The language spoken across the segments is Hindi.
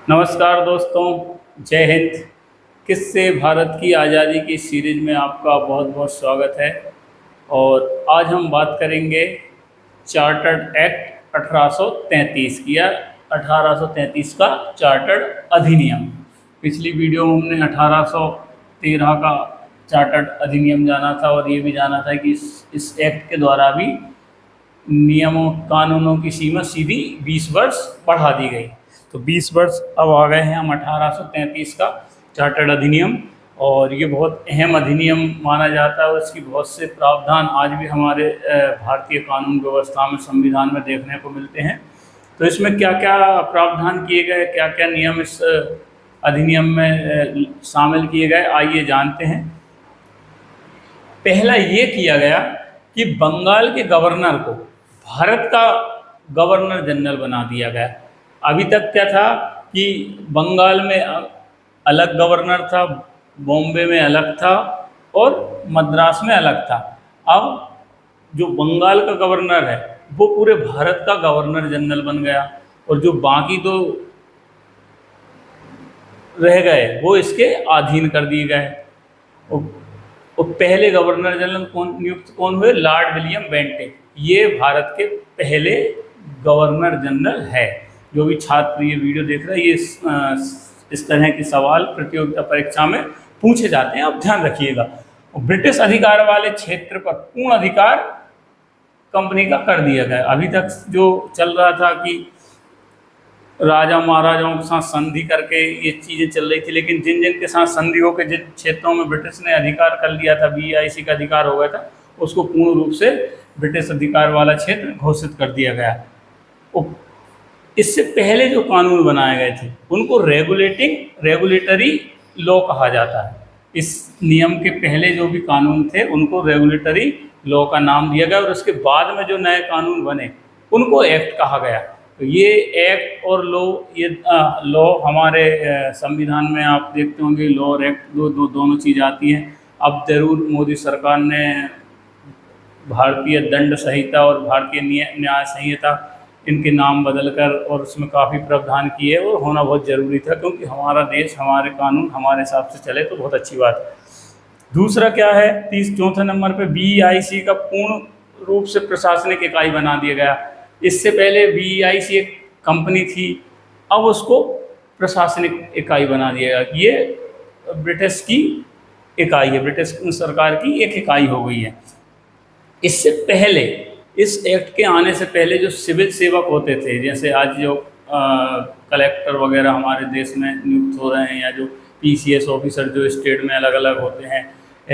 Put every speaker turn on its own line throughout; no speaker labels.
नमस्कार दोस्तों, जय हिंद। किससे भारत की आज़ादी की सीरीज में आपका बहुत बहुत स्वागत है। और आज हम बात करेंगे चार्टर्ड एक्ट 1833 की, या 1833 का चार्टर्ड अधिनियम। पिछली वीडियो में हमने 1813 का चार्टर्ड अधिनियम जाना था और ये भी जाना था कि इस एक्ट के द्वारा भी नियमों कानूनों की सीमा सीधी 20 वर्ष बढ़ा दी गई। तो 20 वर्ष अब आ गए हैं हम 1833 का चार्टर्ड अधिनियम, और ये बहुत अहम अधिनियम माना जाता है और इसकी बहुत से प्रावधान आज भी हमारे भारतीय कानून व्यवस्था में, संविधान में देखने को मिलते हैं। तो इसमें क्या क्या प्रावधान किए गए, क्या क्या नियम इस अधिनियम में शामिल किए गए, आइए जानते हैं। पहला ये किया गया कि बंगाल के गवर्नर को भारत का गवर्नर जनरल बना दिया गया। अभी तक क्या था कि बंगाल में अलग गवर्नर था, बॉम्बे में अलग था और मद्रास में अलग था। अब जो बंगाल का गवर्नर है वो पूरे भारत का गवर्नर जनरल बन गया, और जो बाकी दो रह गए वो इसके अधीन कर दिए गए। और पहले गवर्नर जनरल नियुक्त कौन हुए? Lord William Bentinck. ये भारत के पहले गवर्नर जनरल है। जो भी छात्र ये वीडियो देख रहे हैं, ये इस तरह के सवाल प्रतियोगिता परीक्षा में पूछे जाते हैं, आप ध्यान रखिएगा। ब्रिटिश अधिकार वाले क्षेत्र पर पूर्ण अधिकार कंपनी का कर दिया गया। अभी तक जो चल रहा था कि राजा महाराजाओं के साथ संधि करके ये चीज़ें चल रही थी, लेकिन जिन जिन के साथ संधि होकर जिन क्षेत्रों में ब्रिटिश ने अधिकार कर लिया था, BIC का अधिकार हो गया था, उसको पूर्ण रूप से ब्रिटिश अधिकार वाला क्षेत्र घोषित कर दिया गया। इससे पहले जो कानून बनाए गए थे उनको रेगुलेटरी लॉ कहा जाता है। इस नियम के पहले जो भी कानून थे उनको रेगुलेटरी लॉ का नाम दिया गया, और उसके बाद में जो नए कानून बने उनको एक्ट कहा गया। तो ये एक्ट और लॉ, ये लॉ हमारे संविधान में आप देखते होंगे लॉ और एक्ट दोनों चीज़ आती हैं। अब जरूर मोदी सरकार ने भारतीय दंड संहिता और भारतीय न्याय संहिता इनके नाम बदलकर और उसमें काफ़ी प्रावधान किए, और होना बहुत ज़रूरी था, क्योंकि हमारा देश, हमारे कानून हमारे हिसाब से चले तो बहुत अच्छी बात है। दूसरा क्या है, चौथे नंबर पे BIC का पूर्ण रूप से प्रशासनिक इकाई बना दिया गया। इससे पहले BIC एक कंपनी थी, अब उसको प्रशासनिक इकाई बना दिया गया। ये ब्रिटिश की इकाई है, ब्रिटिश सरकार की एक इकाई हो गई है। इससे पहले, इस एक्ट के आने से पहले जो सिविल सेवक होते थे, जैसे आज जो कलेक्टर वगैरह हमारे देश में नियुक्त हो रहे हैं, या जो PCS ऑफिसर जो स्टेट में अलग अलग होते हैं,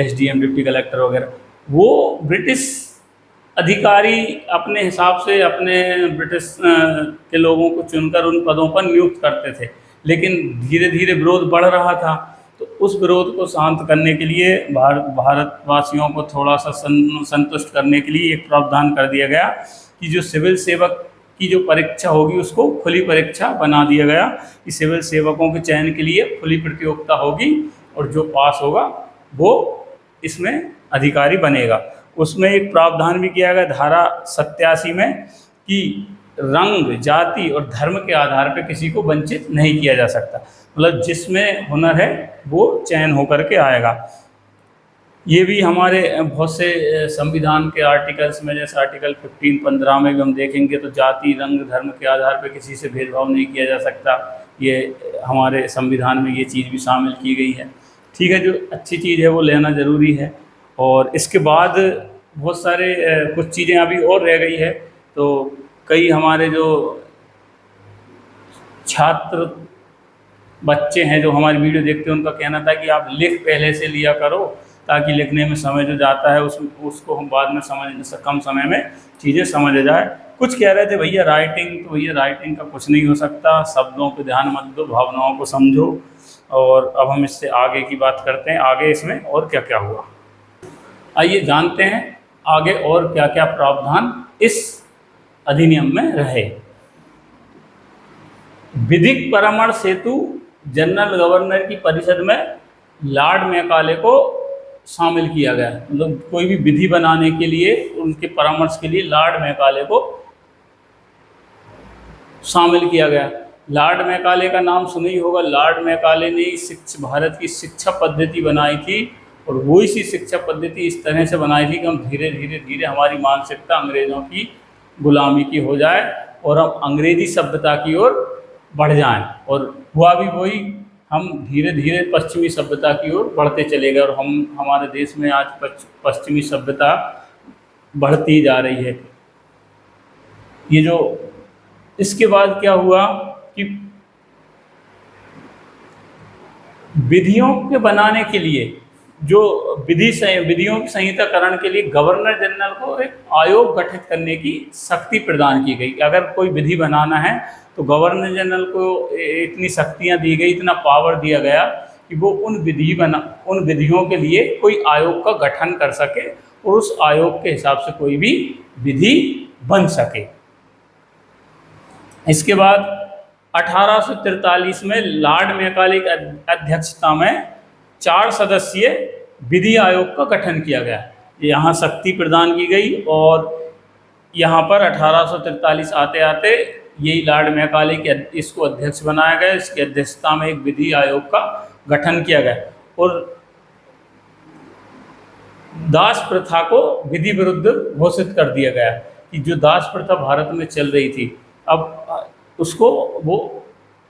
SDM डिप्टी कलेक्टर वगैरह, वो ब्रिटिश अधिकारी अपने हिसाब से अपने ब्रिटिश के लोगों को चुनकर उन पदों पर नियुक्त करते थे। लेकिन धीरे धीरे विरोध बढ़ रहा था, तो उस विरोध को शांत करने के लिए, भारतवासियों को थोड़ा सा संतुष्ट करने के लिए एक प्रावधान कर दिया गया कि जो सिविल सेवक की जो परीक्षा होगी उसको खुली परीक्षा बना दिया गया, कि सिविल सेवकों के चयन के लिए खुली प्रतियोगिता होगी, और जो पास होगा वो इसमें अधिकारी बनेगा। उसमें एक प्रावधान भी किया गया धारा 87 में, कि रंग, जाति और धर्म के आधार पर किसी को वंचित नहीं किया जा सकता। मतलब जिसमें हुनर है वो चयन होकर के आएगा। ये भी हमारे बहुत से संविधान के आर्टिकल्स में, जैसे आर्टिकल 15 में भी हम देखेंगे तो जाति, रंग, धर्म के आधार पर किसी से भेदभाव नहीं किया जा सकता। ये हमारे संविधान में ये चीज़ भी शामिल की गई है। ठीक है, जो अच्छी चीज़ है वो लेना ज़रूरी है। और इसके बाद बहुत सारे कुछ चीज़ें अभी और रह गई है। तो कई हमारे जो छात्र बच्चे हैं जो हमारी वीडियो देखते हैं, उनका कहना था कि आप लिख पहले से लिया करो, ताकि लिखने में समय जो जाता है उसको हम बाद में कम समय में चीज़ें समझ जाए। कुछ कह रहे थे भैया राइटिंग, तो भैया राइटिंग का कुछ नहीं हो सकता, शब्दों पे ध्यान मत दो, भावनाओं को समझो। और अब हम इससे आगे की बात करते हैं, आगे इसमें और क्या क्या हुआ। आइए जानते हैं आगे और क्या क्या प्रावधान इस अधिनियम में रहे। विधिक परामर्श हेतु जनरल गवर्नर की परिषद में लॉर्ड मैकाले को शामिल किया गया। मतलब कोई भी विधि बनाने के लिए, उनके परामर्श के लिए लॉर्ड मैकाले को शामिल किया गया। लॉर्ड मैकाले का नाम सुना ही होगा। लॉर्ड मैकाले ने भारत की शिक्षा पद्धति बनाई थी, और वो इसी शिक्षा पद्धति इस तरह से बनाई थी कि हम धीरे धीरे धीरे हमारी मानसिकता अंग्रेज़ों की गुलामी की हो जाए और हम अंग्रेज़ी सभ्यता की ओर बढ़ जाएं। और हुआ भी वही, हम धीरे धीरे पश्चिमी सभ्यता की ओर बढ़ते चले गए, और हमारे देश में आज पश्चिमी सभ्यता बढ़ती जा रही है। ये जो इसके बाद क्या हुआ कि विधियों के बनाने के लिए, जो विधियों की संहिताकरण के लिए गवर्नर जनरल को एक आयोग गठित करने की शक्ति प्रदान की गई। अगर कोई विधि बनाना है तो गवर्नर जनरल को इतनी शक्तियां दी गई, इतना पावर दिया गया कि वो उन विधियों के लिए कोई आयोग का गठन कर सके और उस आयोग के हिसाब से कोई भी विधि बन सके। इसके बाद 1843 में लॉर्ड मैकाले की अध्यक्षता में 4 सदस्यीय विधि आयोग का गठन किया गया। यहाँ शक्ति प्रदान की गई, और यहाँ पर 1843 आते आते यही लॉर्ड मैकाले के इसको अध्यक्ष बनाया गया। इसकी अध्यक्षता में एक विधि आयोग का गठन किया गया, और दास प्रथा को विधि विरुद्ध घोषित कर दिया गया कि जो दास प्रथा भारत में चल रही थी, अब उसको वो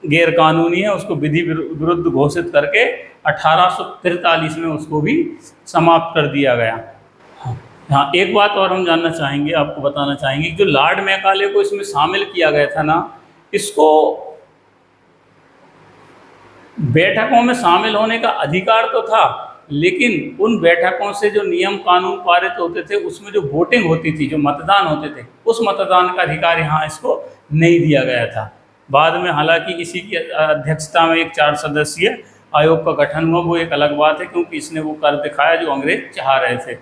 गैर कानूनी है, उसको विधि विरुद्ध घोषित करके 1843 में उसको भी समाप्त कर दिया गया। हाँ, एक बात और हम जानना चाहेंगे, आपको बताना चाहेंगे, जो लॉर्ड मैकाले को इसमें शामिल किया गया था ना, इसको बैठकों में शामिल होने का अधिकार तो था, लेकिन उन बैठकों से जो नियम कानून पारित होते थे, उसमें जो वोटिंग होती थी, जो मतदान होते थे, उस मतदान का अधिकार यहाँ इसको नहीं दिया गया था। बाद में हालांकि इसी की अध्यक्षता में एक 4 सदस्यीय आयोग का गठन हुआ, वो एक अलग बात है, क्योंकि इसने वो कर दिखाया जो अंग्रेज चाह रहे थे।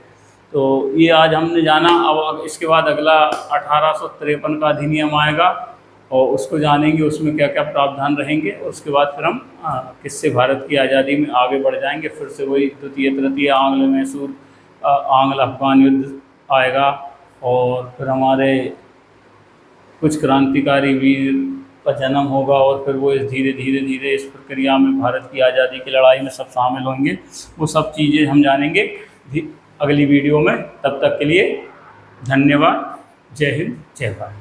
तो ये आज हमने जाना। अब इसके बाद अगला 1853 का अधिनियम आएगा, और उसको जानेंगे, उसमें क्या क्या प्रावधान रहेंगे। उसके बाद फिर हम किससे भारत की आज़ादी में आगे बढ़ जाएंगे। फिर से वही द्वितीय तृतीय आंग्ल मैसूर आंग्ल अफगान युद्ध आएगा, और फिर हमारे कुछ क्रांतिकारी वीर का जन्म होगा, और फिर वो धीरे धीरे धीरे इस प्रक्रिया में भारत की आज़ादी की लड़ाई में सब शामिल होंगे। वो सब चीज़ें हम जानेंगे अगली वीडियो में। तब तक के लिए धन्यवाद। जय हिंद, जय भारत।